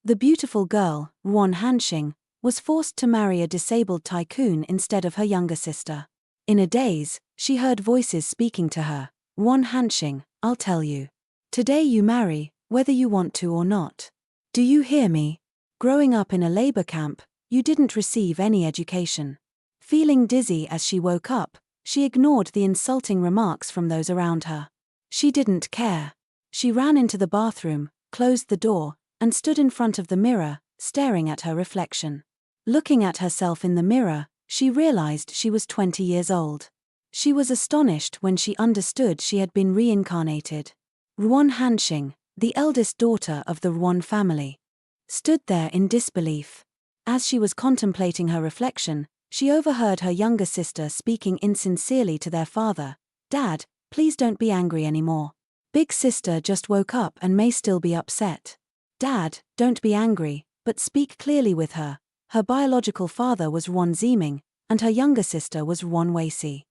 The beautiful girl, Ruan Hanxing, was forced to marry a disabled tycoon instead of her younger sister. In a daze, she heard voices speaking to her. Ruan Hanxing, I'll tell you. Today you marry, whether you want to or not. Do you hear me? Growing up in a labor camp, you didn't receive any education. Feeling dizzy as she woke up, she ignored the insulting remarks from those around her. She didn't care. She ran into the bathroom, closed the door, and stood in front of the mirror, staring at her reflection. Looking at herself in the mirror, she realized she was 20 years old. She was astonished when she understood she had been reincarnated. Ruan Hanxing, the eldest daughter of the Ruan family, stood there in disbelief. As she was contemplating her reflection, she overheard her younger sister speaking insincerely to their father. Dad, please don't be angry anymore. Big sister just woke up and may still be upset. Dad, don't be angry, but speak clearly with her. Her biological father was Ruan Ziming, and her younger sister was Ruan Weiqi.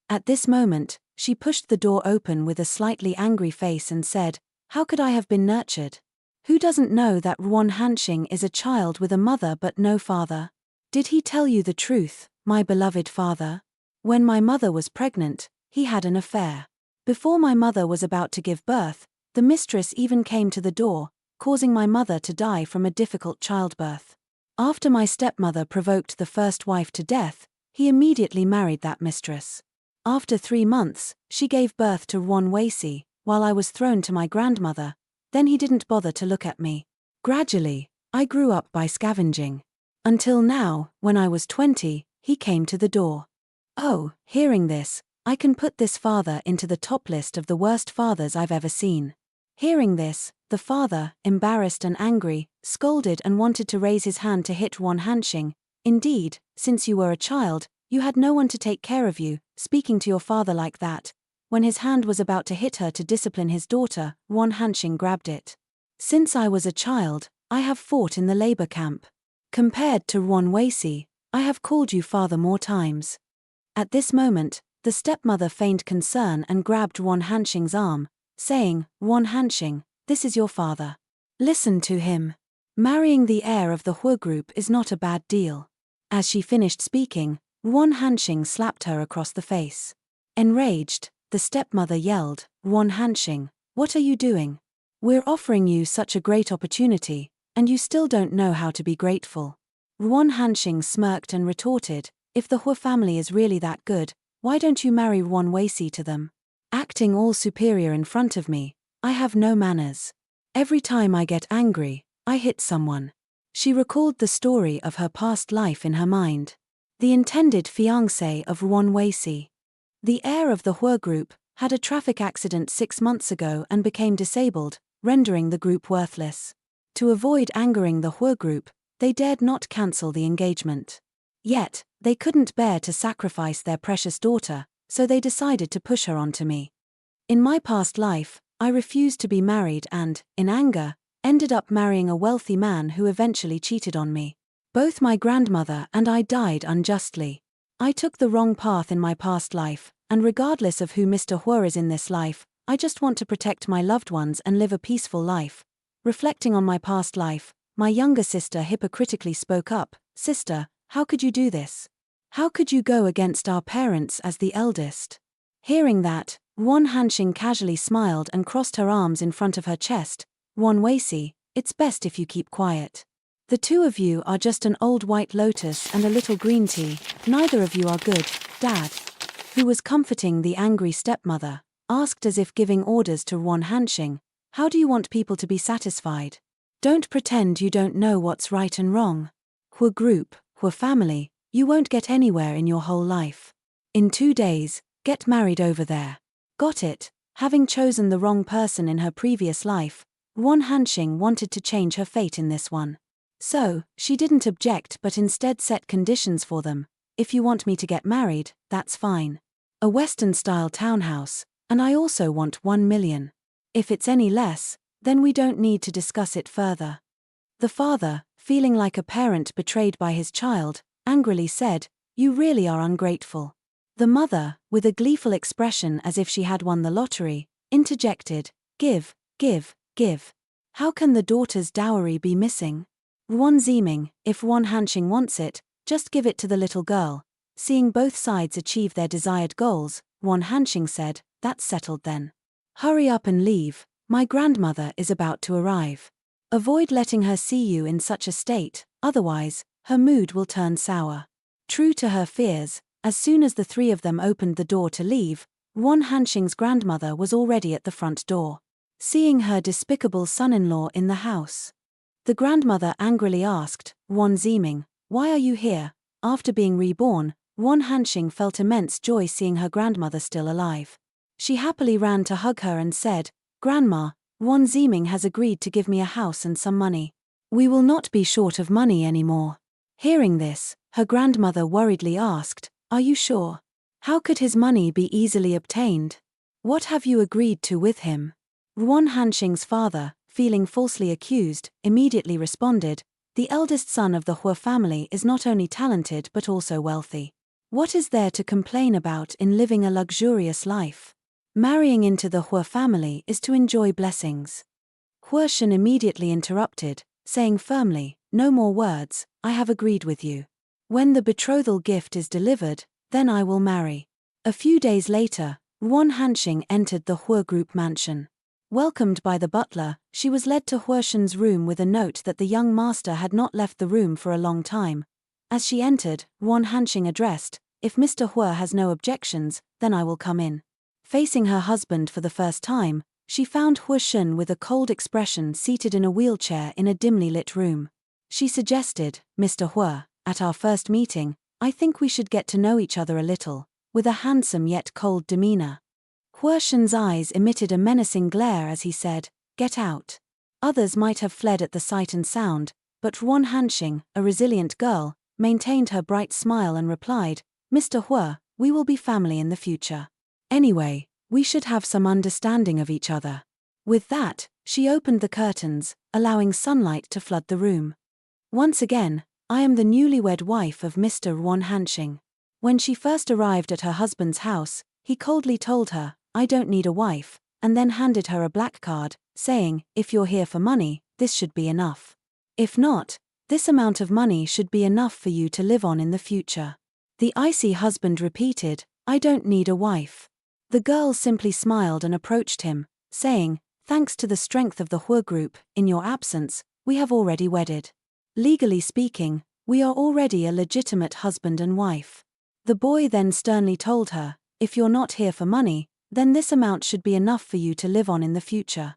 At this moment, she pushed the door open with a slightly angry face and said, "How could I have been nurtured? Who doesn't know that Ruan Hanxing is a child with a mother but no father? Did he tell you the truth, my beloved father? When my mother was pregnant, he had an affair. Before my mother was about to give birth, the mistress even came to the door, causing my mother to die from a difficult childbirth. After my stepmother provoked the first wife to death, he immediately married that mistress. After 3 months, she gave birth to Ruan Weiqi, while I was thrown to my grandmother. Then he didn't bother to look at me. Gradually, I grew up by scavenging. Until now, when I was 20, he came to the door." Oh, hearing this, I can put this father into the top list of the worst fathers I've ever seen. Hearing this, the father, embarrassed and angry, scolded and wanted to raise his hand to hit Ruan Hanxing. Indeed, since you were a child, you had no one to take care of you. Speaking to your father like that. When his hand was about to hit her to discipline his daughter, Ruan Hanxing grabbed it. "Since I was a child, I have fought in the labor camp. Compared to Ruan Weiqi, I have called you father more times." At this moment, the stepmother feigned concern and grabbed Ruan Hanxing's arm, saying, "Ruan Hanxing, this is your father. Listen to him. Marrying the heir of the Hua group is not a bad deal." As she finished speaking, Ruan Hanxing slapped her across the face. Enraged, the stepmother yelled, "Ruan Hanxing, what are you doing? We're offering you such a great opportunity, and you still don't know how to be grateful." Ruan Hanxing smirked and retorted, "If the Hua family is really that good, why don't you marry Ruan Weiqi to them? Acting all superior in front of me, I have no manners. Every time I get angry, I hit someone." She recalled the story of her past life in her mind. The intended fiancé of Ruan Weiqi, the heir of the Hua group, had a traffic accident 6 months ago and became disabled, rendering the group worthless. To avoid angering the Hua group, they dared not cancel the engagement. Yet, they couldn't bear to sacrifice their precious daughter, so they decided to push her onto me. In my past life, I refused to be married and, in anger, ended up marrying a wealthy man who eventually cheated on me. Both my grandmother and I died unjustly. I took the wrong path in my past life, and regardless of who Mr. Hua is in this life, I just want to protect my loved ones and live a peaceful life. Reflecting on my past life, my younger sister hypocritically spoke up, "Sister, how could you do this? How could you go against our parents as the eldest?" Hearing that, Ruan Hanxing casually smiled and crossed her arms in front of her chest. "Ruan Weiqi, it's best if you keep quiet. The two of you are just an old white lotus and a little green tea. Neither of you are good, Dad," who was comforting the angry stepmother, asked as if giving orders to Ruan Hanxing, "How do you want people to be satisfied? Don't pretend you don't know what's right and wrong. Hua group, Hua family, you won't get anywhere in your whole life. In 2 days, get married over there." Got it? Having chosen the wrong person in her previous life, Ruan Hanxing wanted to change her fate in this one. So, she didn't object but instead set conditions for them. "If you want me to get married, that's fine. A Western-style townhouse, and I also want 1 million. If it's any less, then we don't need to discuss it further." The father, feeling like a parent betrayed by his child, angrily said, "You really are ungrateful." The mother, with a gleeful expression as if she had won the lottery, interjected, "Give, give, give. How can the daughter's dowry be missing? Ruan Ziming, if Ruan Hanxing wants it, just give it to the little girl. Seeing both sides achieve their desired goals, Ruan Hanxing said, that's settled then. Hurry up and leave, my grandmother is about to arrive. Avoid letting her see you in such a state, otherwise, her mood will turn sour. True to her fears, as soon as the three of them opened the door to leave, Ruan Hanxing's grandmother was already at the front door. Seeing her despicable son-in-law in the house, the grandmother angrily asked, Ruan Ziming, why are you here? After being reborn, Ruan Hanxing felt immense joy seeing her grandmother still alive. She happily ran to hug her and said, Grandma, Ruan Ziming has agreed to give me a house and some money. We will not be short of money anymore. Hearing this, her grandmother worriedly asked, are you sure? How could his money be easily obtained? What have you agreed to with him? Ruan Hanxing's father, feeling falsely accused, immediately responded, the eldest son of the Hua family is not only talented but also wealthy. What is there to complain about in living a luxurious life? Marrying into the Hua family is to enjoy blessings. Hua Shen immediately interrupted, saying firmly, no more words, I have agreed with you. When the betrothal gift is delivered, then I will marry. A few days later, Ruan Hanxing entered the Hua group mansion. Welcomed by the butler, she was led to Hua Shen's room with a note that the young master had not left the room for a long time. As she entered, Ruan Hanxing addressed, if Mr. Hua has no objections, then I will come in. Facing her husband for the first time, she found Hua Shen with a cold expression seated in a wheelchair in a dimly lit room. She suggested, Mr. Hua, at our first meeting, I think we should get to know each other a little, with a handsome yet cold demeanor. Hua Shen's eyes emitted a menacing glare as he said, get out. Others might have fled at the sight and sound, but Ruan Hanxing, a resilient girl, maintained her bright smile and replied, Mr. Hua, we will be family in the future. Anyway, we should have some understanding of each other. With that, she opened the curtains, allowing sunlight to flood the room. Once again, I am the newlywed wife of Mr. Ruan Hanxing. When she first arrived at her husband's house, he coldly told her, I don't need a wife, and then handed her a black card, saying, if you're here for money, this should be enough. If not, this amount of money should be enough for you to live on in the future. The icy husband repeated, I don't need a wife. The girl simply smiled and approached him, saying, thanks to the strength of the Hua group, in your absence, we have already wedded. Legally speaking, we are already a legitimate husband and wife. The boy then sternly told her, if you're not here for money, then this amount should be enough for you to live on in the future.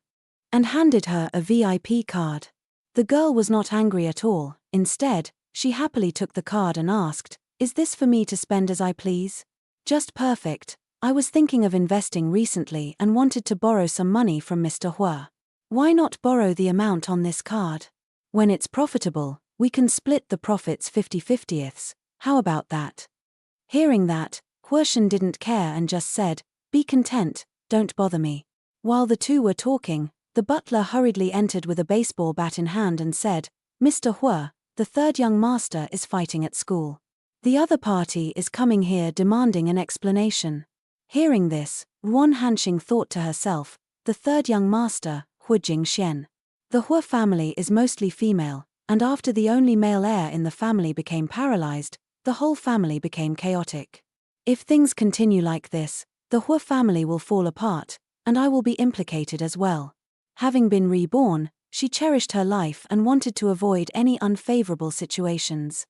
And handed her a VIP card. The girl was not angry at all, instead, she happily took the card and asked, is this for me to spend as I please? Just perfect, I was thinking of investing recently and wanted to borrow some money from Mr. Hua. Why not borrow the amount on this card? When it's profitable, we can split the profits 50/50ths, how about that? Hearing that, Hua Shen didn't care and just said, be content, don't bother me. While the two were talking, the butler hurriedly entered with a baseball bat in hand and said, Mr. Hua, the third young master is fighting at school. The other party is coming here demanding an explanation. Hearing this, Ruan Hanxing thought to herself, the third young master, Hua Jingxian. The Hua family is mostly female, and after the only male heir in the family became paralyzed, the whole family became chaotic. If things continue like this, the Hua family will fall apart, and I will be implicated as well. Having been reborn, she cherished her life and wanted to avoid any unfavorable situations.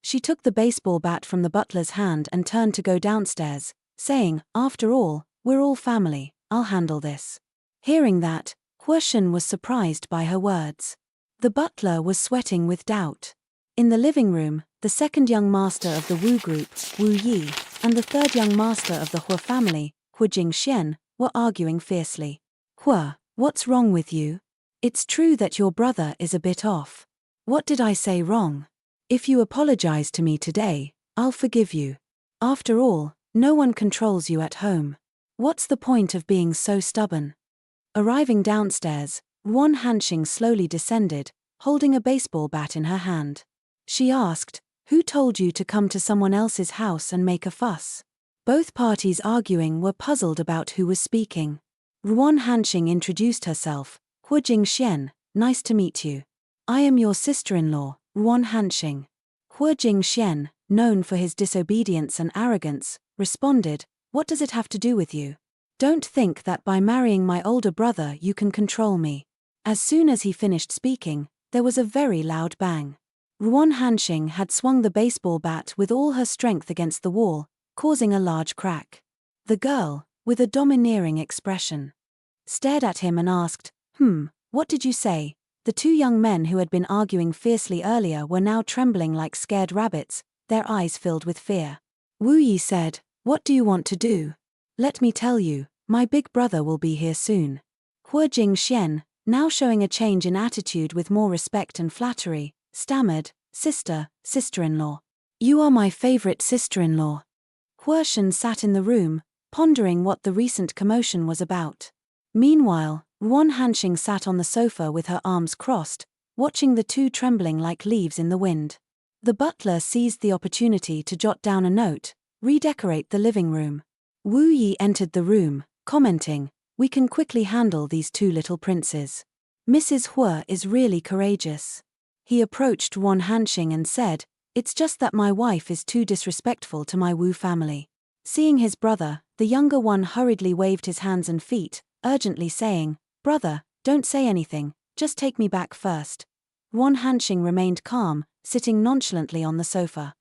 She took the baseball bat from the butler's hand and turned to go downstairs, saying, after all, we're all family, I'll handle this. Hearing that, Hua Shen was surprised by her words. The butler was sweating with doubt. In the living room, the second young master of the Wu group, Wu Yi, and the third young master of the Hua family, Hua Jingxian, were arguing fiercely. Hua, what's wrong with you? It's true that your brother is a bit off. What did I say wrong? If you apologize to me today, I'll forgive you. After all, no one controls you at home. What's the point of being so stubborn? Arriving downstairs, Ruan Hanxing slowly descended, holding a baseball bat in her hand. She asked, who told you to come to someone else's house and make a fuss? Both parties arguing were puzzled about who was speaking. Ruan Hanxing introduced herself, Hua Jingxian, nice to meet you. I am your sister-in-law, Ruan Hanxing. Hu Jingxian, known for his disobedience and arrogance, responded, what does it have to do with you? Don't think that by marrying my older brother you can control me. As soon as he finished speaking, there was a very loud bang. Ruan Hanxing had swung the baseball bat with all her strength against the wall, causing a large crack. The girl, with a domineering expression, stared at him and asked, what did you say? The two young men who had been arguing fiercely earlier were now trembling like scared rabbits, their eyes filled with fear. Wu Yi said, what do you want to do? Let me tell you, my big brother will be here soon. Hu Jingxian, now showing a change in attitude with more respect and flattery, stammered, sister-in-law. You are my favorite sister-in-law. Hu Shen sat in the room, pondering what the recent commotion was about. Meanwhile, Ruan Hanxing sat on the sofa with her arms crossed, watching the two trembling like leaves in the wind. The butler seized the opportunity to jot down a note, redecorate the living room. Wu Yi entered the room, commenting, we can quickly handle these two little princes. Mrs. Hu is really courageous. He approached Ruan Hanxing and said, it's just that my wife is too disrespectful to my Wu family. Seeing his brother, the younger one hurriedly waved his hands and feet, urgently saying, brother, don't say anything, just take me back first. Ruan Hanxing remained calm, sitting nonchalantly on the sofa.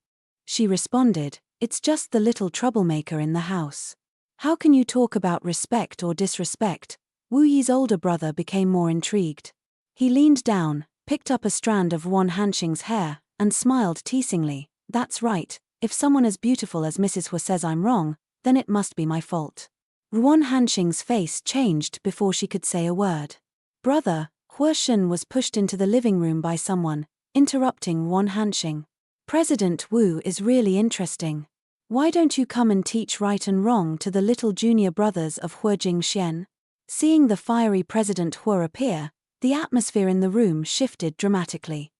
She responded, it's just the little troublemaker in the house. How can you talk about respect or disrespect? Wu Yi's older brother became more intrigued. He leaned down, picked up a strand of Ruan Hanxing's hair, and smiled teasingly, that's right, if someone as beautiful as Mrs. Hu says I'm wrong, then it must be my fault. Ruan Hanxing's face changed before she could say a word. Brother, Hu Shen was pushed into the living room by someone, interrupting Ruan Hanxing. President Wu is really interesting. Why don't you come and teach right and wrong to the little junior brothers of Hu Jingxian? Seeing the fiery President Hu appear, the atmosphere in the room shifted dramatically.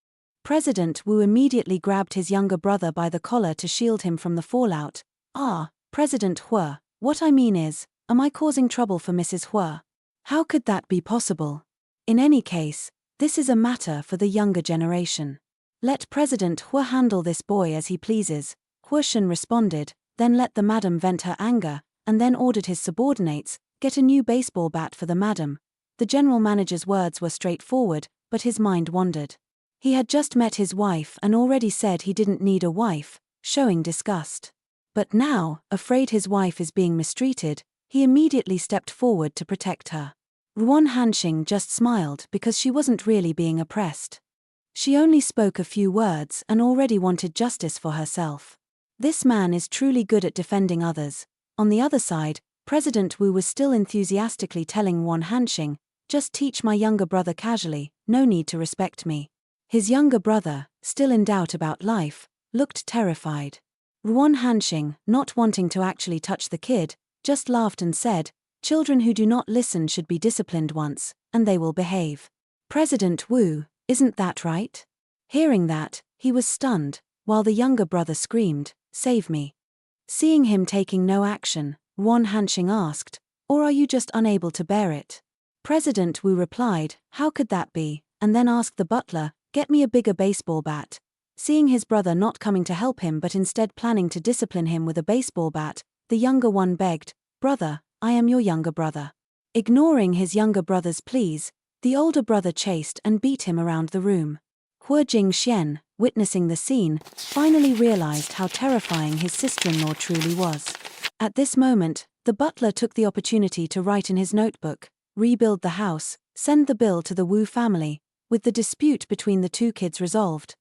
President Wu immediately grabbed his younger brother by the collar to shield him from the fallout. President Hu, what I mean is, am I causing trouble for Mrs. Hu? How could that be possible? In any case, this is a matter for the younger generation. Let President Hu handle this boy as he pleases, Hu Shen responded, then let the madam vent her anger, and then ordered his subordinates, get a new baseball bat for the madam. The general manager's words were straightforward, but his mind wandered. He had just met his wife and already said he didn't need a wife, showing disgust. But now, afraid his wife is being mistreated, he immediately stepped forward to protect her. Ruan Hanxing just smiled because she wasn't really being oppressed. She only spoke a few words and already wanted justice for herself. This man is truly good at defending others. On the other side, President Wu was still enthusiastically telling Ruan Hanxing, just teach my younger brother casually, no need to respect me. His younger brother, still in doubt about life, looked terrified. Ruan Hanxing, not wanting to actually touch the kid, just laughed and said, children who do not listen should be disciplined once, and they will behave. President Wu, isn't that right? Hearing that, he was stunned, while the younger brother screamed, save me. Seeing him taking no action, Ruan Hanxing asked, or are you just unable to bear it? President Wu replied, how could that be, and then asked the butler, get me a bigger baseball bat. Seeing his brother not coming to help him but instead planning to discipline him with a baseball bat, the younger one begged, brother, I am your younger brother. Ignoring his younger brother's pleas, the older brother chased and beat him around the room. Hu Jingxian, witnessing the scene, finally realized how terrifying his sister-in-law truly was. At this moment, the butler took the opportunity to write in his notebook, rebuild the house, send the bill to the Wu family, with the dispute between the two kids resolved.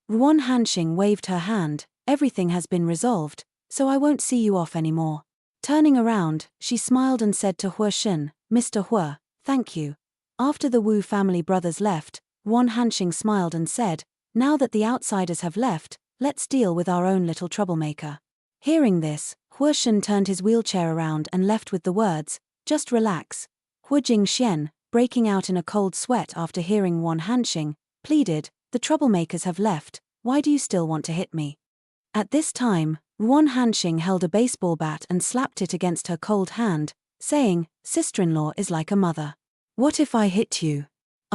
Ruan Hanxing waved her hand, everything has been resolved, so I won't see you off anymore. Turning around, she smiled and said to Hu Shen, Mr. Hu, thank you. After the Wu family brothers left, Ruan Hanxing smiled and said, now that the outsiders have left, let's deal with our own little troublemaker. Hearing this, Hu Shen turned his wheelchair around and left with the words, just relax. Hu Jingxian, breaking out in a cold sweat after hearing Ruan Hanxing, pleaded, the troublemakers have left, why do you still want to hit me? At this time, Ruan Hanxing held a baseball bat and slapped it against her cold hand, saying, sister-in-law is like a mother. What if I hit you?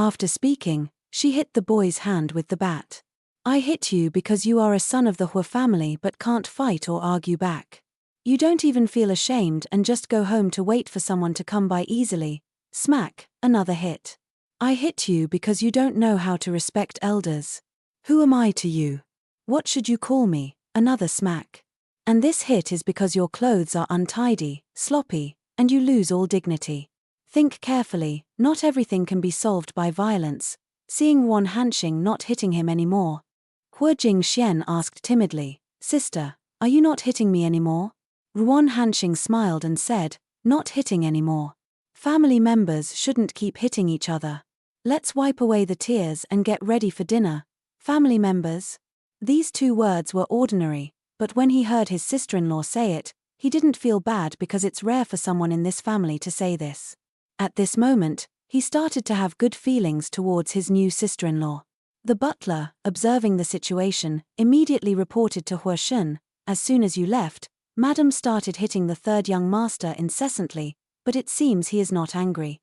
After speaking, she hit the boy's hand with the bat. I hit you because you are a son of the Hua family but can't fight or argue back. You don't even feel ashamed and just go home to wait for someone to come by easily. Smack, another hit. I hit you because you don't know how to respect elders. Who am I to you? What should you call me? Another smack. And this hit is because your clothes are untidy, sloppy, and you lose all dignity. Think carefully, not everything can be solved by violence. Seeing Wan Hanxing not hitting him anymore, Hua Jingxian asked timidly, Sister, are you not hitting me anymore? Wan Hanxing smiled and said, Not hitting anymore. Family members shouldn't keep hitting each other. Let's wipe away the tears and get ready for dinner. Family members. These two words were ordinary, but when he heard his sister-in-law say it, he didn't feel bad because it's rare for someone in this family to say this. At this moment, he started to have good feelings towards his new sister-in-law. The butler, observing the situation, immediately reported to Hua Shun, As soon as you left, Madam started hitting the third young master incessantly, but it seems he is not angry.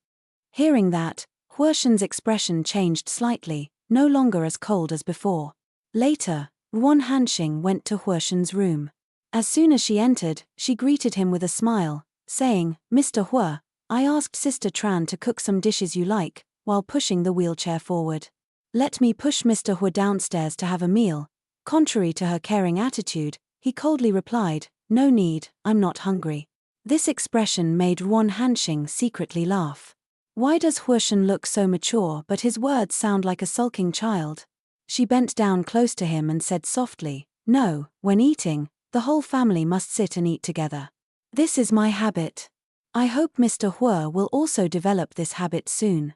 Hearing that, Hua Shun's expression changed slightly, no longer as cold as before. Later, Wan Hanxing went to Hua Shun's room. As soon as she entered, she greeted him with a smile, saying, Mr. Hua, I asked Sister Tran to cook some dishes you like, while pushing the wheelchair forward. Let me push Mr. Hua downstairs to have a meal. Contrary to her caring attitude, he coldly replied, No need, I'm not hungry. This expression made Wan Hanxing secretly laugh. Why does Hua Shun look so mature but his words sound like a sulking child? She bent down close to him and said softly, No, when eating, the whole family must sit and eat together. This is my habit. I hope Mr. Hua will also develop this habit soon.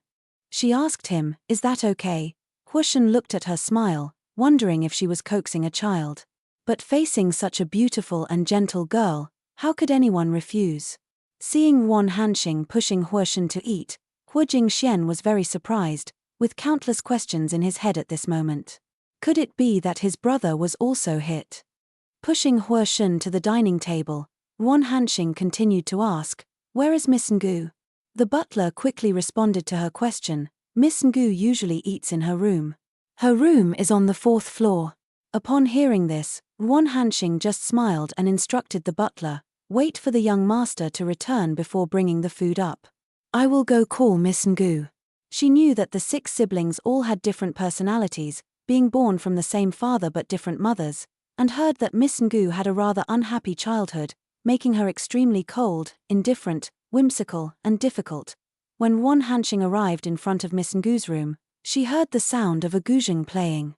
She asked him, Is that okay? Hua Shun looked at her smile, wondering if she was coaxing a child. But facing such a beautiful and gentle girl, how could anyone refuse? Seeing Wan Hanxing pushing Hua Shun to eat, Hua Jingxian was very surprised, with countless questions in his head at this moment. Could it be that his brother was also hit? Pushing Hua Shun to the dining table, Wan Hanxing continued to ask, Where is Miss Ngu? The butler quickly responded to her question, Miss Ngu usually eats in her room. Her room is on the 4th floor. Upon hearing this, Wan Hanxing just smiled and instructed the butler, Wait for the young master to return before bringing the food up. I will go call Miss Ngu. She knew that the 6 siblings all had different personalities, being born from the same father but different mothers, and heard that Miss Ngu had a rather unhappy childhood, making her extremely cold, indifferent, whimsical, and difficult. When Wan Hanxing arrived in front of Miss Ngu's room, she heard the sound of a guzheng playing.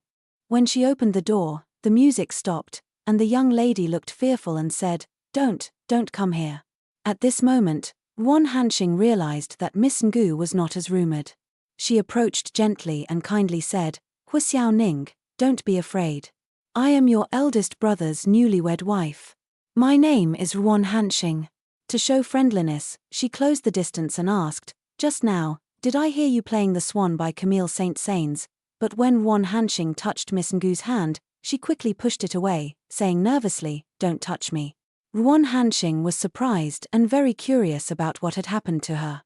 When she opened the door, the music stopped, and the young lady looked fearful and said, Don't come here. At this moment, Wan Hanxing realized that Miss Ngu was not as rumored. She approached gently and kindly said, Hua Xiaoning, don't be afraid. I am your eldest brother's newlywed wife. My name is Wan Hanxing. To show friendliness, she closed the distance and asked, Just now, did I hear you playing The Swan by Camille Saint-Saëns? But when Wan Hanxing touched Miss Ngu's hand, she quickly pushed it away, saying nervously, Don't touch me. Wan Hanxing was surprised and very curious about what had happened to her.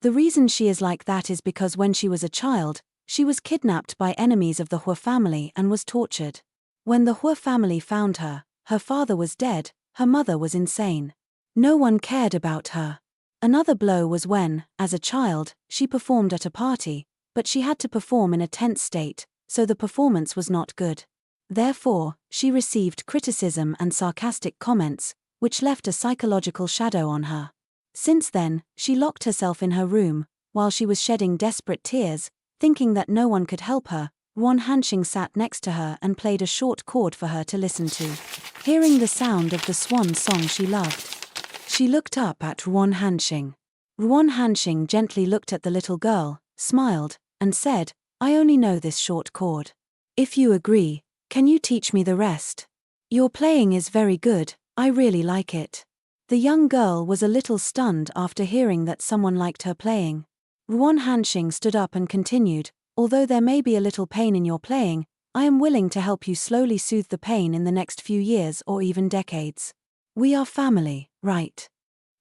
The reason she is like that is because when she was a child, she was kidnapped by enemies of the Hua family and was tortured. When the Hua family found her, her father was dead, her mother was insane. No one cared about her. Another blow was when, as a child, she performed at a party, but she had to perform in a tense state, so the performance was not good. Therefore, she received criticism and sarcastic comments, which left a psychological shadow on her. Since then, she locked herself in her room, while she was shedding desperate tears, thinking that no one could help her. Wan Hanxing sat next to her and played a short chord for her to listen to. Hearing the sound of the swan song she loved, she looked up at Wan Hanxing. Wan Hanxing gently looked at the little girl, smiled, and said, I only know this short chord. If you agree, can you teach me the rest? Your playing is very good, I really like it. The young girl was a little stunned after hearing that someone liked her playing. Wan Hanxing stood up and continued, Although there may be a little pain in your playing, I am willing to help you slowly soothe the pain in the next few years or even decades. We are family, right?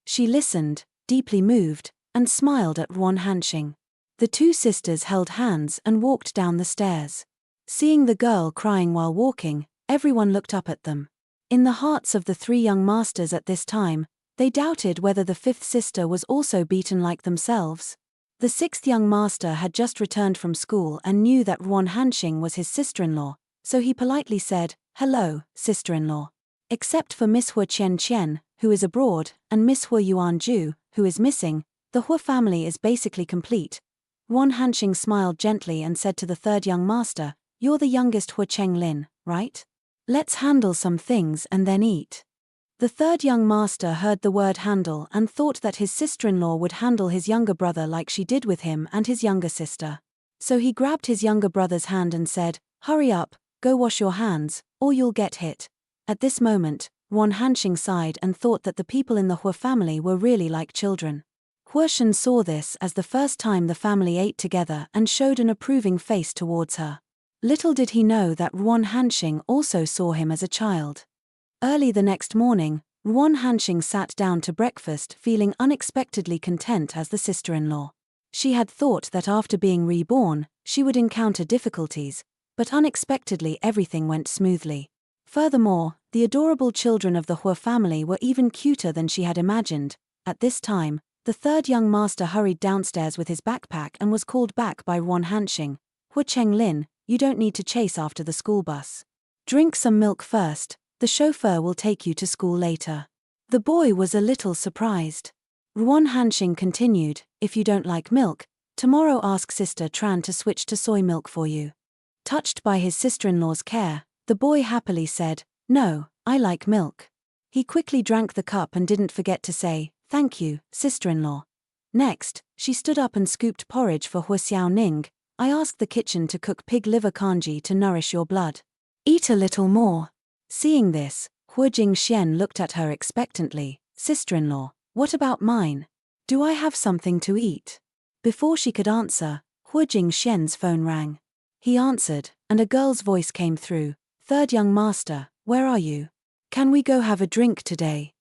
She listened, deeply moved, and smiled at Wan Hanxing. The two sisters held hands and walked down the stairs. Seeing the girl crying while walking, everyone looked up at them. In the hearts of the three young masters at this time, they doubted whether the fifth sister was also beaten like themselves. The sixth young master had just returned from school and knew that Ruan Hanxing was his sister-in-law, so he politely said, "Hello, sister-in-law." Except for Miss Hua Qian Qian, who is abroad, and Miss Hua Yuan Ju, who is missing, the Hua family is basically complete. Ruan Hanxing smiled gently and said to the third young master, "You're the youngest Hua Cheng Lin, right? Let's handle some things and then eat." The third young master heard the word handle and thought that his sister-in-law would handle his younger brother like she did with him and his younger sister. So he grabbed his younger brother's hand and said, "Hurry up, go wash your hands, or you'll get hit." At this moment, Ruan Hanxing sighed and thought that the people in the Hua family were really like children. Hua Shen saw this as the first time the family ate together and showed an approving face towards her. Little did he know that Ruan Hanxing also saw him as a child. Early the next morning, Ruan Hanxing sat down to breakfast feeling unexpectedly content as the sister-in-law. She had thought that after being reborn, she would encounter difficulties, but unexpectedly everything went smoothly. Furthermore, the adorable children of the Hua family were even cuter than she had imagined. At this time, the third young master hurried downstairs with his backpack and was called back by Ruan Hanxing. "Hua Cheng Lin, you don't need to chase after the school bus. Drink some milk first. The chauffeur will take you to school later." The boy was a little surprised. Ruan Hanxing continued, "If you don't like milk, tomorrow ask Sister Tran to switch to soy milk for you." Touched by his sister-in-law's care, the boy happily said, "No, I like milk." He quickly drank the cup and didn't forget to say, "Thank you, sister-in-law." Next, she stood up and scooped porridge for Hua Xiao Ning. "I asked the kitchen to cook pig liver congee to nourish your blood. Eat a little more." Seeing this, Hua Jingxian looked at her expectantly. "Sister-in-law, what about mine? Do I have something to eat?" Before she could answer, Hua Jingxian's phone rang. He answered, and a girl's voice came through. "Third young master, where are you? Can we go have a drink today?"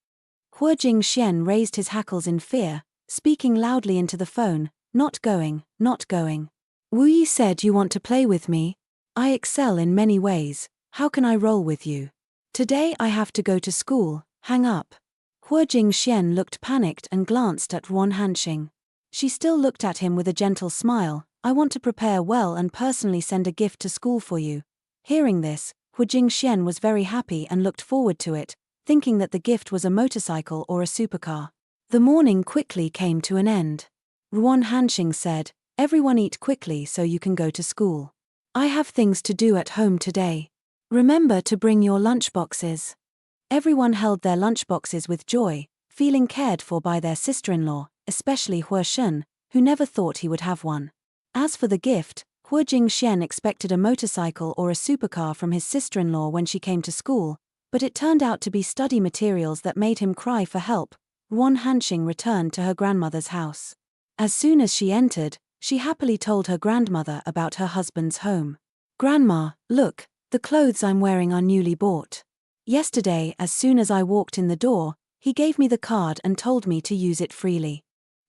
Hua Jingxian raised his hackles in fear, speaking loudly into the phone, "Not going, not going. Wu Yi said you want to play with me. I excel in many ways, how can I roll with you? Today I have to go to school, hang up." Hua Jingxian looked panicked and glanced at Ruan Hanxing. She still looked at him with a gentle smile. "I want to prepare well and personally send a gift to school for you." Hearing this, Hua Jingxian was very happy and looked forward to it, thinking that the gift was a motorcycle or a supercar. The morning quickly came to an end. Ruan Hanxing said, "Everyone eat quickly so you can go to school. I have things to do at home today. Remember to bring your lunchboxes." Everyone held their lunchboxes with joy, feeling cared for by their sister-in-law, especially Hua Shen, who never thought he would have one. As for the gift, Hua Jingxian expected a motorcycle or a supercar from his sister-in-law when she came to school, but it turned out to be study materials that made him cry for help. Ruan Hanxing returned to her grandmother's house. As soon as she entered, she happily told her grandmother about her husband's home. "Grandma, look, the clothes I'm wearing are newly bought. Yesterday, as soon as I walked in the door, he gave me the card and told me to use it freely."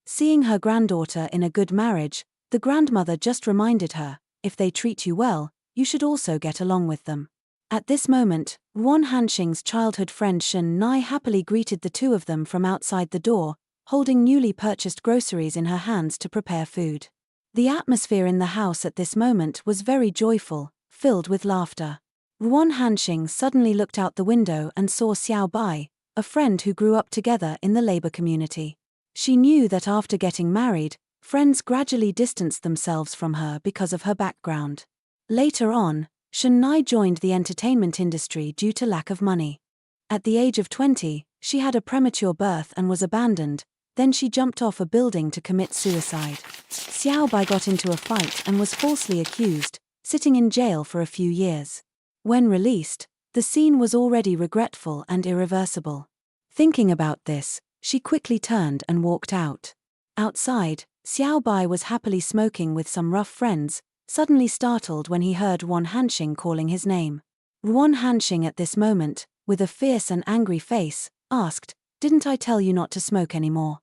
Seeing her granddaughter in a good marriage, the grandmother just reminded her, "If they treat you well, you should also get along with them." At this moment, Ruan Hanxing's childhood friend Shen Nai happily greeted the two of them from outside the door, holding newly purchased groceries in her hands to prepare food. The atmosphere in the house at this moment was very joyful, filled with laughter. Ruan Hanxing suddenly looked out the window and saw Xiao Bai, a friend who grew up together in the labor community. She knew that after getting married, friends gradually distanced themselves from her because of her background. Later on, Shen Nai joined the entertainment industry due to lack of money. At the age of 20, she had a premature birth and was abandoned, then she jumped off a building to commit suicide. Xiao Bai got into a fight and was falsely accused, sitting in jail for a few years. When released, the scene was already regretful and irreversible. Thinking about this, she quickly turned and walked out. Outside, Xiao Bai was happily smoking with some rough friends, suddenly startled when he heard Ruan Hanxing calling his name. Ruan Hanxing at this moment, with a fierce and angry face, asked, "Didn't I tell you not to smoke anymore?"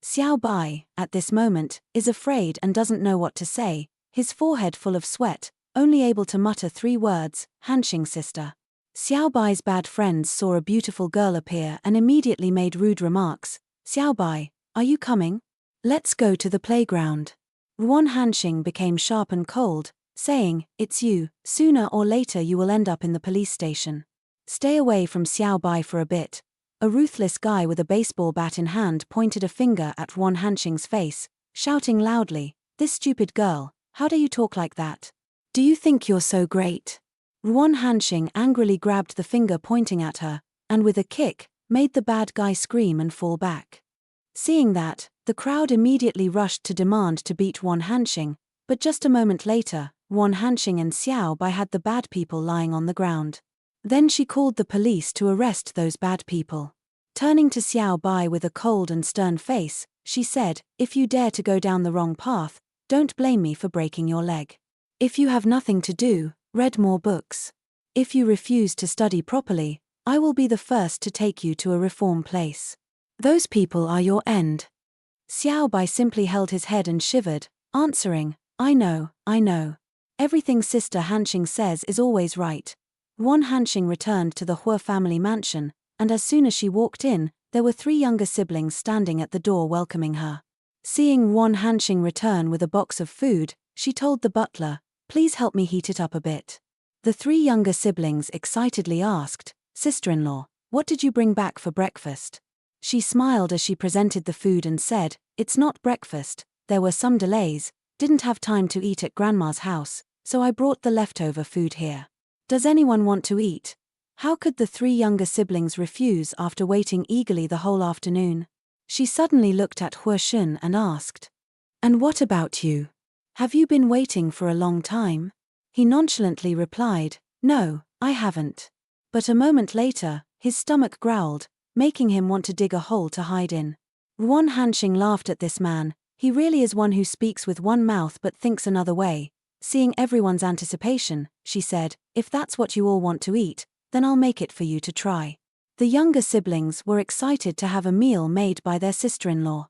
Xiao Bai, at this moment, is afraid and doesn't know what to say, his forehead full of sweat, only able to mutter 3 words, Hanxing sister. Xiao Bai's bad friends saw a beautiful girl appear and immediately made rude remarks. Xiao Bai, are you coming? Let's go to the playground. Ruan Hanxing became sharp and cold, saying, it's you, sooner or later you will end up in the police station. Stay away from Xiao Bai for a bit. A ruthless guy with a baseball bat in hand pointed a finger at Ruan Hanxing's face, shouting loudly, this stupid girl, how dare you talk like that? Do you think you're so great? Ruan Hanxing angrily grabbed the finger pointing at her, and with a kick, made the bad guy scream and fall back. Seeing that, the crowd immediately rushed to demand to beat Ruan Hanxing, but just a moment later, Ruan Hanxing and Xiao Bai had the bad people lying on the ground. Then she called the police to arrest those bad people. Turning to Xiao Bai with a cold and stern face, she said, if you dare to go down the wrong path, don't blame me for breaking your leg. If you have nothing to do, read more books. If you refuse to study properly, I will be the first to take you to a reform place. Those people are your end. Xiao Bai simply held his head and shivered, answering, I know. Everything Sister Hanxing says is always right. Ruan Hanxing returned to the Hua family mansion, and as soon as she walked in, there were 3 younger siblings standing at the door welcoming her. Seeing Ruan Hanxing return with a box of food, she told the butler, please help me heat it up a bit. The 3 younger siblings excitedly asked, sister-in-law, what did you bring back for breakfast? She smiled as she presented the food and said, it's not breakfast, there were some delays, didn't have time to eat at Grandma's house, so I brought the leftover food here. Does anyone want to eat? How could the 3 younger siblings refuse after waiting eagerly the whole afternoon? She suddenly looked at Hua Shun and asked, and what about you? Have you been waiting for a long time? He nonchalantly replied, no, I haven't. But a moment later, his stomach growled, making him want to dig a hole to hide in. Ruan Hanxing laughed at this man, he really is one who speaks with one mouth but thinks another way. Seeing everyone's anticipation, she said, if that's what you all want to eat, then I'll make it for you to try. The younger siblings were excited to have a meal made by their sister-in-law.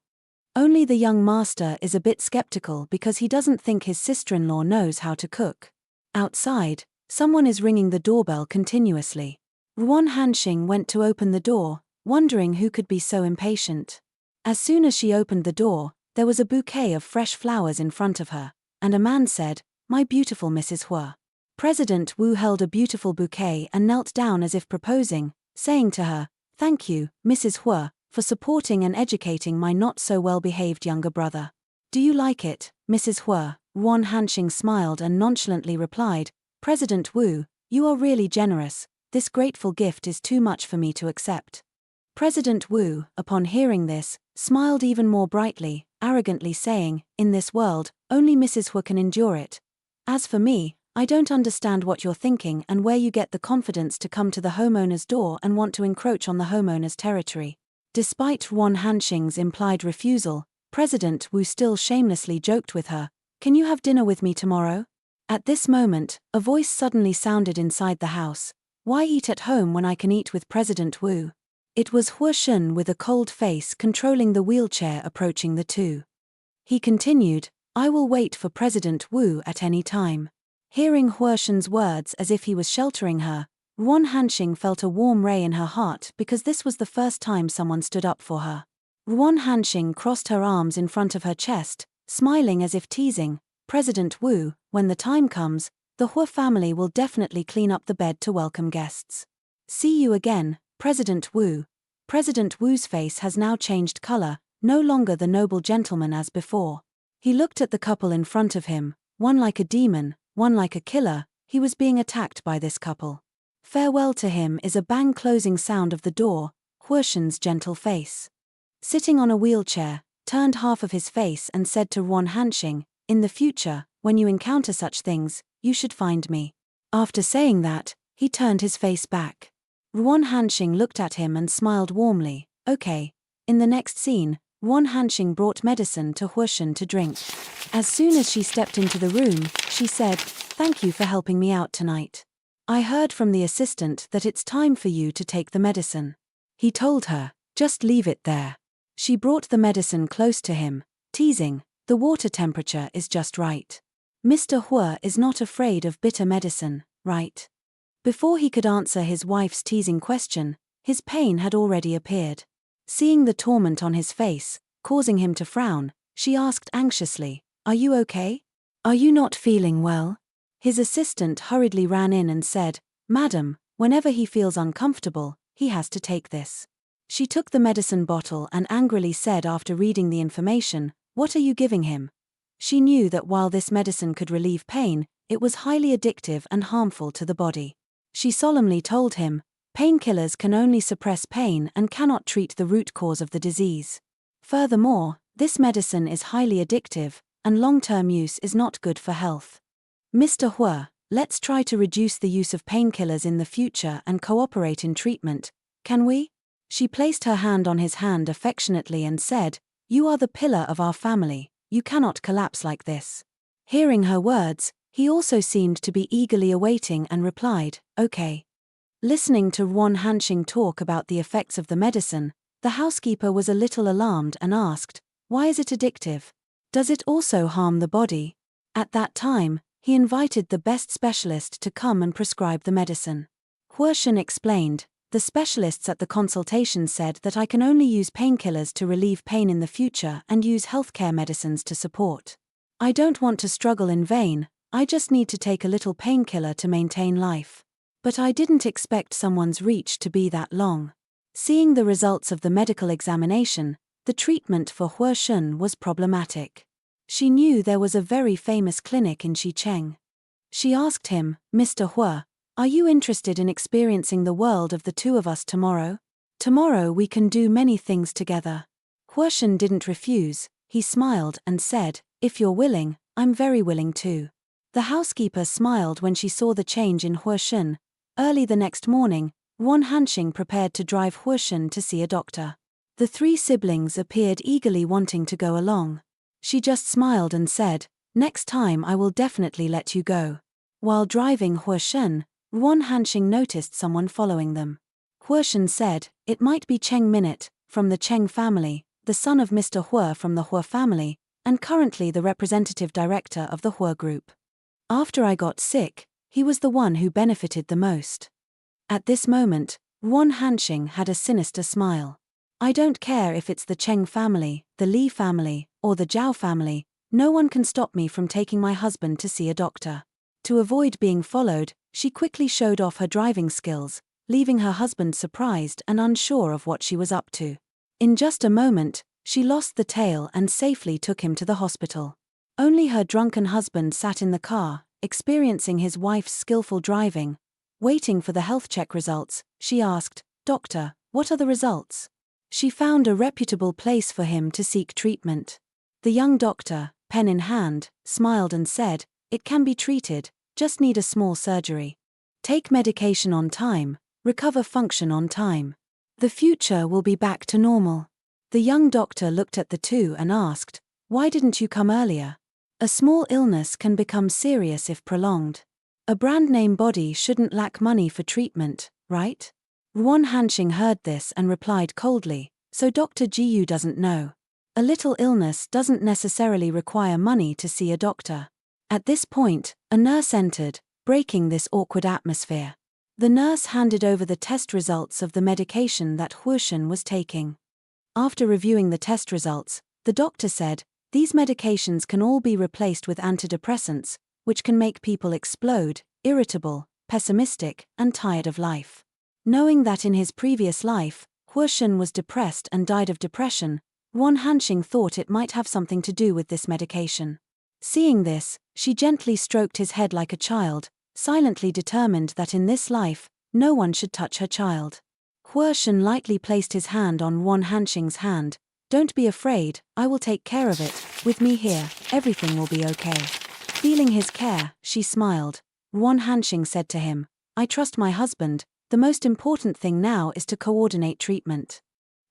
Only the young master is a bit skeptical because he doesn't think his sister-in-law knows how to cook. Outside, someone is ringing the doorbell continuously. Ruan Hanxing went to open the door, wondering who could be so impatient. As soon as she opened the door, there was a bouquet of fresh flowers in front of her, and a man said, my beautiful Mrs. Hua. President Wu held a beautiful bouquet and knelt down as if proposing, saying to her, thank you, Mrs. Hua, for supporting and educating my not-so-well-behaved younger brother. Do you like it, Mrs. Hua? Ruan Hanxing smiled and nonchalantly replied, President Wu, you are really generous, this grateful gift is too much for me to accept. President Wu, upon hearing this, smiled even more brightly, arrogantly saying, in this world, only Mrs. Hua can endure it. As for me, I don't understand what you're thinking and where you get the confidence to come to the homeowner's door and want to encroach on the homeowner's territory. Despite Ruan Hanxing's implied refusal, President Wu still shamelessly joked with her, can you have dinner with me tomorrow? At this moment, a voice suddenly sounded inside the house, why eat at home when I can eat with President Wu? It was Hua Shun with a cold face controlling the wheelchair approaching the two. He continued, I will wait for President Wu at any time. Hearing Hua Shun's words as if he was sheltering her, Ruan Hanxing felt a warm ray in her heart because this was the first time someone stood up for her. Ruan Hanxing crossed her arms in front of her chest, smiling as if teasing, President Wu, when the time comes, the Hua family will definitely clean up the bed to welcome guests. See you again, President Wu. President Wu's face has now changed color, no longer the noble gentleman as before. He looked at the couple in front of him, one like a demon, one like a killer, he was being attacked by this couple. Farewell to him is a bang closing sound of the door, Hua Shun's gentle face. Sitting on a wheelchair, turned half of his face and said to Ruan Hanxing, in the future, when you encounter such things, you should find me. After saying that, he turned his face back. Ruan Hanxing looked at him and smiled warmly, okay. In the next scene, Ruan Hanxing brought medicine to Hua Shun to drink. As soon as she stepped into the room, she said, thank you for helping me out tonight. I heard from the assistant that it's time for you to take the medicine. He told her, just leave it there. She brought the medicine close to him, teasing, "The water temperature is just right. Mr. Hua is not afraid of bitter medicine, right?" Before he could answer his wife's teasing question, his pain had already appeared. Seeing the torment on his face, causing him to frown, she asked anxiously, "Are you okay? Are you not feeling well?" His assistant hurriedly ran in and said, "Madam, whenever he feels uncomfortable, he has to take this." She took the medicine bottle and angrily said after reading the information, "What are you giving him?" She knew that while this medicine could relieve pain, it was highly addictive and harmful to the body. She solemnly told him, "Painkillers can only suppress pain and cannot treat the root cause of the disease. Furthermore, this medicine is highly addictive, and long-term use is not good for health. Mr. Hua, let's try to reduce the use of painkillers in the future and cooperate in treatment, can we?" She placed her hand on his hand affectionately and said, "You are the pillar of our family, you cannot collapse like this." Hearing her words, he also seemed to be eagerly awaiting and replied, "Okay." Listening to Wan Hanxing talk about the effects of the medicine, the housekeeper was a little alarmed and asked, "Why is it addictive? Does it also harm the body?" At that time, he invited the best specialist to come and prescribe the medicine. Huoshen explained, "The specialists at the consultation said that I can only use painkillers to relieve pain in the future and use healthcare medicines to support. I don't want to struggle in vain, I just need to take a little painkiller to maintain life. But I didn't expect someone's reach to be that long." Seeing the results of the medical examination, the treatment for Huoshen was problematic. She knew there was a very famous clinic in Xicheng. She asked him, "Mr. Hua, are you interested in experiencing the world of the two of us tomorrow? Tomorrow we can do many things together." Huoshen didn't refuse, he smiled and said, "If you're willing, I'm very willing too." The housekeeper smiled when she saw the change in Huoshen. Early the next morning, Wan Hanxing prepared to drive Huoshen to see a doctor. The three siblings appeared eagerly wanting to go along. She just smiled and said, "Next time I will definitely let you go." While driving Huoshen, Wan Hanxing noticed someone following them. Huoshen said, "It might be Cheng Minute, from the Cheng family, the son of Mr. Hua from the Hua family, and currently the representative director of the Hua group. After I got sick, he was the one who benefited the most." At this moment, Wan Hanxing had a sinister smile. "I don't care if it's the Cheng family, the Li family, or the Zhao family, no one can stop me from taking my husband to see a doctor." To avoid being followed, she quickly showed off her driving skills, leaving her husband surprised and unsure of what she was up to. In just a moment, she lost the tail and safely took him to the hospital. Only her drunken husband sat in the car, experiencing his wife's skillful driving. Waiting for the health check results, she asked, "Doctor, what are the results?" She found a reputable place for him to seek treatment. The young doctor, pen in hand, smiled and said, "It can be treated, just need a small surgery. Take medication on time, recover function on time. The future will be back to normal." The young doctor looked at the two and asked, "Why didn't you come earlier? A small illness can become serious if prolonged. A brand-name body shouldn't lack money for treatment, right?" Wan Hanxing heard this and replied coldly, "So Dr. Jiyu doesn't know. A little illness doesn't necessarily require money to see a doctor." At this point, a nurse entered, breaking this awkward atmosphere. The nurse handed over the test results of the medication that Huoshen was taking. After reviewing the test results, the doctor said, "These medications can all be replaced with antidepressants, which can make people explode, irritable, pessimistic, and tired of life." Knowing that in his previous life, Huoshen was depressed and died of depression, Wan Hanxing thought it might have something to do with this medication. Seeing this, she gently stroked his head like a child, silently determined that in this life, no one should touch her child. Huoshen lightly placed his hand on Wan Hanxing's hand. "Don't be afraid, I will take care of it, with me here, everything will be okay." Feeling his care, she smiled. Wan Hanxing said to him, "I trust my husband, the most important thing now is to coordinate treatment.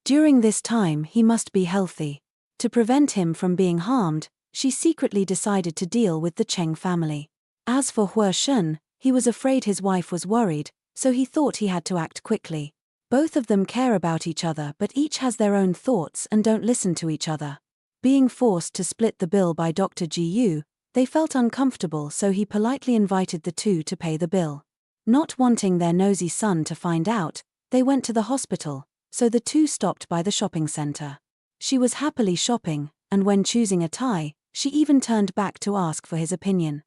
During this time he must be healthy." To prevent him from being harmed, she secretly decided to deal with the Cheng family. As for Huoshen, he was afraid his wife was worried, so he thought he had to act quickly. Both of them care about each other, but each has their own thoughts and don't listen to each other. Being forced to split the bill by Dr. Gu, they felt uncomfortable, so he politely invited the two to pay the bill. Not wanting their nosy son to find out, they went to the hospital, so the two stopped by the shopping center. She was happily shopping, and when choosing a tie, she even turned back to ask for his opinion.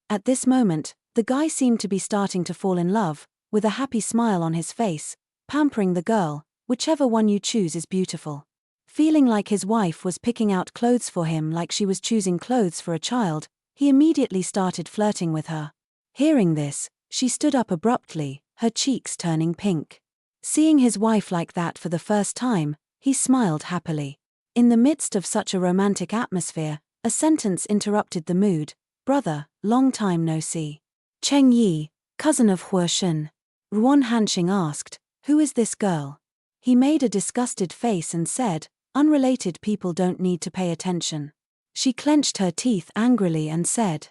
At this moment, the guy seemed to be starting to fall in love, with a happy smile on his face, pampering the girl. Whichever one you choose is beautiful. Feeling like his wife was picking out clothes for him like she was choosing clothes for a child, he immediately started flirting with her. Hearing this, she stood up abruptly, her cheeks turning pink. Seeing his wife like that for the first time, he smiled happily. In the midst of such a romantic atmosphere, a sentence interrupted the mood. "Brother, long time no see." Cheng Yi, cousin of Hua Shen. Ruan Hanxing asked, "Who is this girl?" He made a disgusted face and said, "Unrelated people don't need to pay attention." She clenched her teeth angrily and said,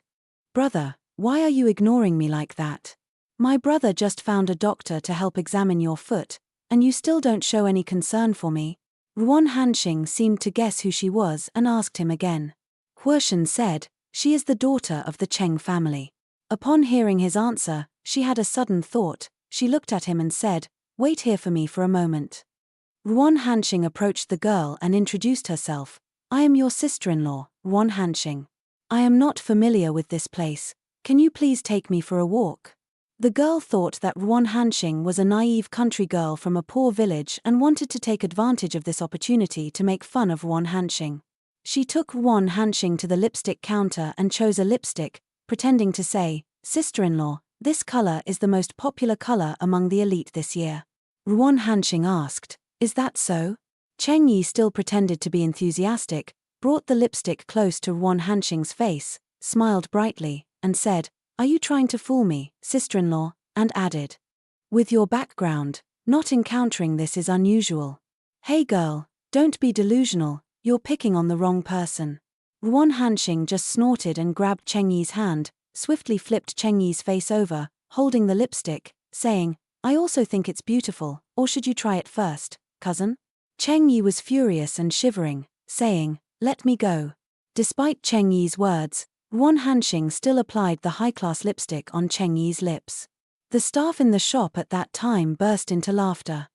"Brother, why are you ignoring me like that? My brother just found a doctor to help examine your foot, and you still don't show any concern for me." Ruan Hanxing seemed to guess who she was and asked him again. Hua Shen said, "She is the daughter of the Cheng family." Upon hearing his answer, she had a sudden thought. She looked at him and said, "Wait here for me for a moment." Ruan Hanxing approached the girl and introduced herself. "I am your sister-in-law, Ruan Hanxing. I am not familiar with this place. Can you please take me for a walk?" The girl thought that Ruan Hanxing was a naive country girl from a poor village and wanted to take advantage of this opportunity to make fun of Ruan Hanxing. She took Ruan Hanxing to the lipstick counter and chose a lipstick, pretending to say, "Sister-in-law, this color is the most popular color among the elite this year." Ruan Hanxing asked, "Is that so?" Cheng Yi still pretended to be enthusiastic, brought the lipstick close to Ruan Hanxing's face, smiled brightly, and said, "Are you trying to fool me, sister-in-law?" and added, "With your background, not encountering this is unusual. Hey girl, don't be delusional, you're picking on the wrong person." Ruan Hanxing just snorted and grabbed Cheng Yi's hand, swiftly flipped Cheng Yi's face over, holding the lipstick, saying, "I also think it's beautiful, or should you try it first, cousin?" Cheng Yi was furious and shivering, saying, "Let me go." Despite Cheng Yi's words, Ruan Hanxing still applied the high-class lipstick on Cheng Yi's lips. The staff in the shop at that time burst into laughter.